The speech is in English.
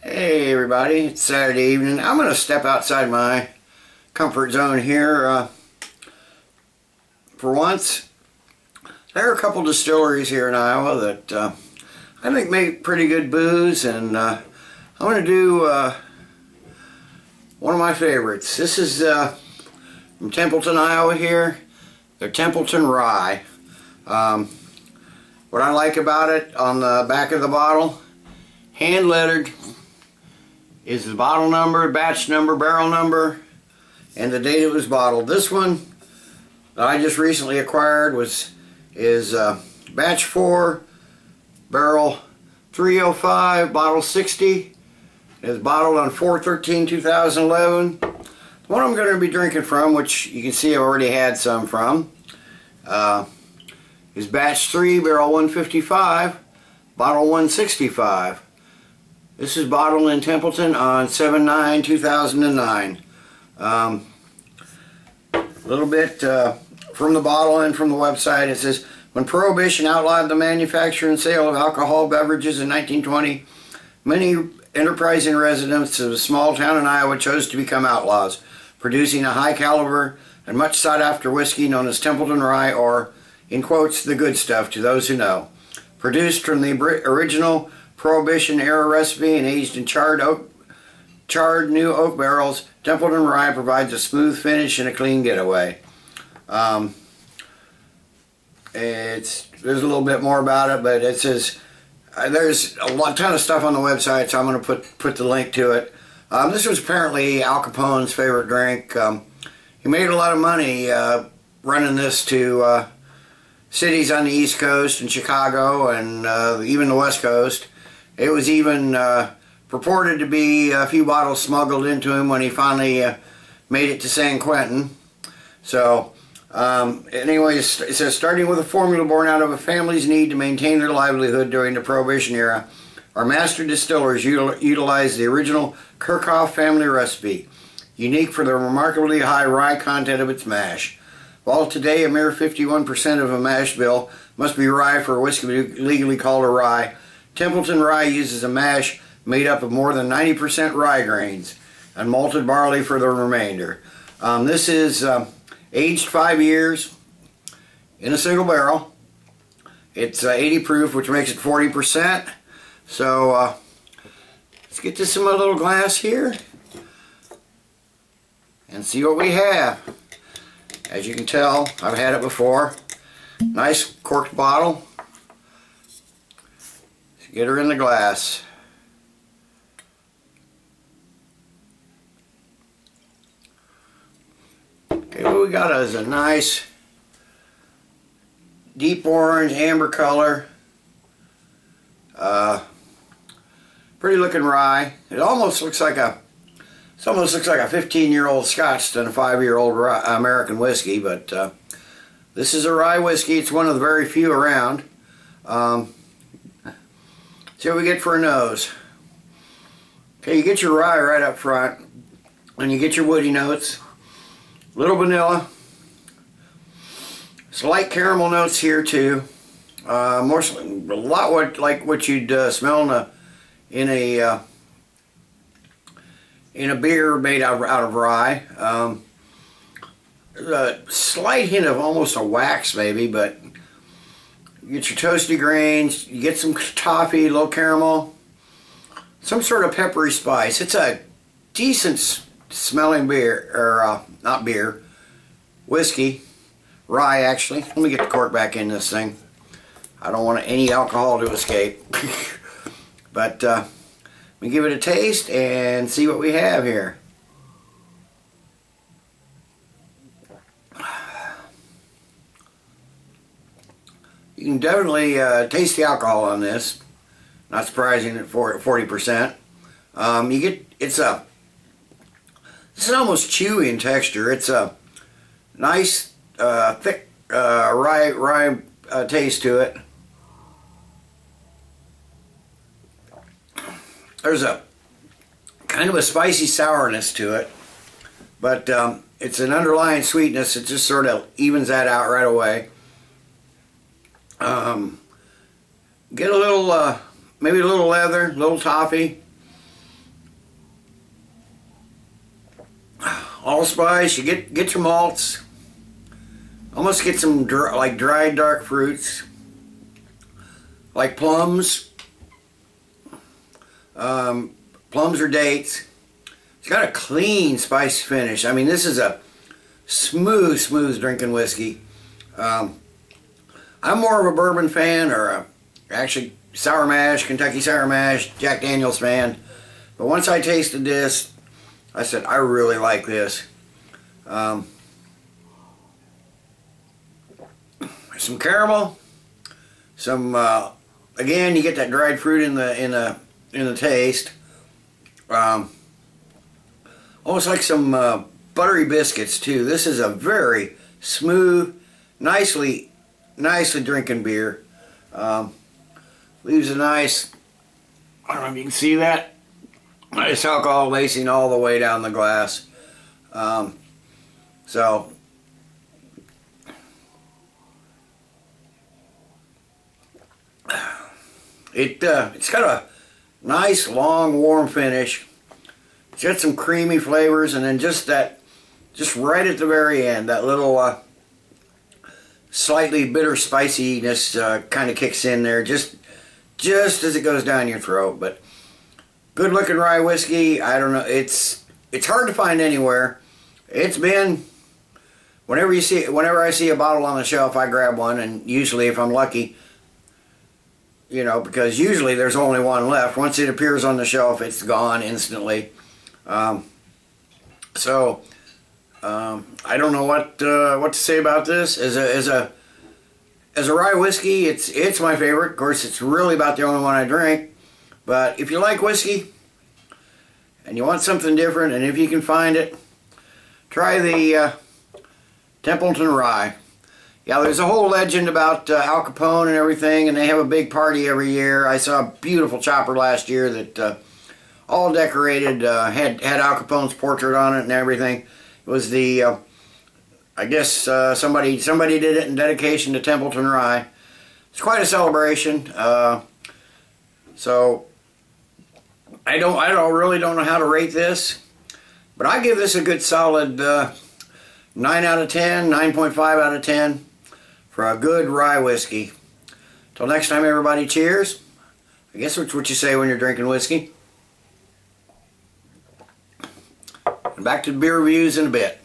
Hey everybody, it's Saturday evening. I'm going to step outside my comfort zone here for once. There are a couple distilleries here in Iowa that I think make pretty good booze, and I'm going to do one of my favorites. This is from Templeton, Iowa here. They're Templeton Rye. What I like about it, on the back of the bottle, hand lettered, is the bottle number, batch number, barrel number, and the date it was bottled. This one that I just recently acquired is batch 4, barrel 305, bottle 60. It is bottled on 4/13/2011. The one I'm going to be drinking from, which you can see I've already had some from, is batch 3, barrel 155, bottle 165. This is bottled in Templeton on 7/9/2009. A little bit from the bottle and from the website. It says, when Prohibition outlawed the manufacture and sale of alcohol beverages in 1920, many enterprising residents of a small town in Iowa chose to become outlaws, producing a high caliber and much sought after whiskey known as Templeton Rye, or, in quotes, the good stuff to those who know. Produced from the original Prohibition era recipe and aged in charred new oak barrels, Templeton Rye provides a smooth finish and a clean getaway. There's a little bit more about it, but it says there's a ton of stuff on the website, so I'm going to put the link to it. This was apparently Al Capone's favorite drink. He made a lot of money running this to cities on the East Coast and Chicago and even the West Coast. It was even purported to be a few bottles smuggled into him when he finally made it to San Quentin. So, anyways, it says, starting with a formula born out of a family's need to maintain their livelihood during the Prohibition era, our master distillers utilized the original Kirchhoff family recipe, unique for the remarkably high rye content of its mash. While today a mere 51% of a mash bill must be rye for a whiskey legally called a rye, Templeton Rye uses a mash made up of more than 90% rye grains and malted barley for the remainder. This is aged 5 years in a single barrel. It's 80 proof, which makes it 40%. So let's get this in my little glass here and see what we have. As you can tell, I've had it before. Nice corked bottle. Let's get her in the glass. Okay, what we got is a nice deep orange, amber color. Pretty looking rye. It almost looks like a 15-year-old Scotch than a 5-year-old American whiskey, but this is a rye whiskey. It's one of the very few around. See what we get for a nose. Okay, you get your rye right up front, and you get your woody notes. Little vanilla. Slight caramel notes here too. Mostly a lot like what you'd smell in a beer made out of rye. A slight hint of almost a wax maybe, but you get your toasty grains, you get some toffee, a little caramel, some sort of peppery spice. It's a decent smelling beer, or not beer, whiskey, rye actually. Let me get the cork back in this thing. I don't want any alcohol to escape. But let me give it a taste and see what we have here. You can definitely taste the alcohol on this. Not surprising at 40%. You get it's almost chewy in texture. It's a nice thick rye taste to it. There's a kind of a spicy sourness to it, but it's an underlying sweetness. It just sort of evens that out right away. Get a little, maybe a little leather, a little toffee. allspice. You get your malts. Almost get some like dried dark fruits, like plums. Plums or dates. It's got a clean spice finish. I mean, this is a smooth drinking whiskey. I'm more of a bourbon fan, or actually sour mash, Kentucky sour mash, Jack Daniels fan. But once I tasted this, I said, I really like this. Some caramel, some again, you get that dried fruit in the taste. Almost like some buttery biscuits too. This is a very smooth, nicely drinking beer. Leaves a nice, I don't know if you can see that, nice alcohol lacing all the way down the glass. So it's got a nice long warm finish. It's got some creamy flavors, and then just right at the very end, that little slightly bitter spiciness kind of kicks in there just as it goes down your throat. But good looking rye whiskey. I don't know, it's hard to find anywhere. It's been, whenever I see a bottle on the shelf, I grab one, and usually if I'm lucky, you know, because usually there's only one left. Once it appears on the shelf, it's gone instantly. I don't know what to say about this. As a rye whiskey, it's my favorite. Of course, it's really about the only one I drink. But if you like whiskey and you want something different, and if you can find it, try the Templeton Rye. Yeah, there's a whole legend about Al Capone and everything, and they have a big party every year. I saw a beautiful chopper last year that all decorated, had Al Capone's portrait on it and everything. It was the, I guess somebody did it in dedication to Templeton Rye. It's quite a celebration. So I really don't know how to rate this, but I give this a good solid 9 out of 10, 9.5 out of 10 for a good rye whiskey. Till next time, everybody, cheers. I guess that's what you say when you're drinking whiskey. And back to the beer reviews in a bit.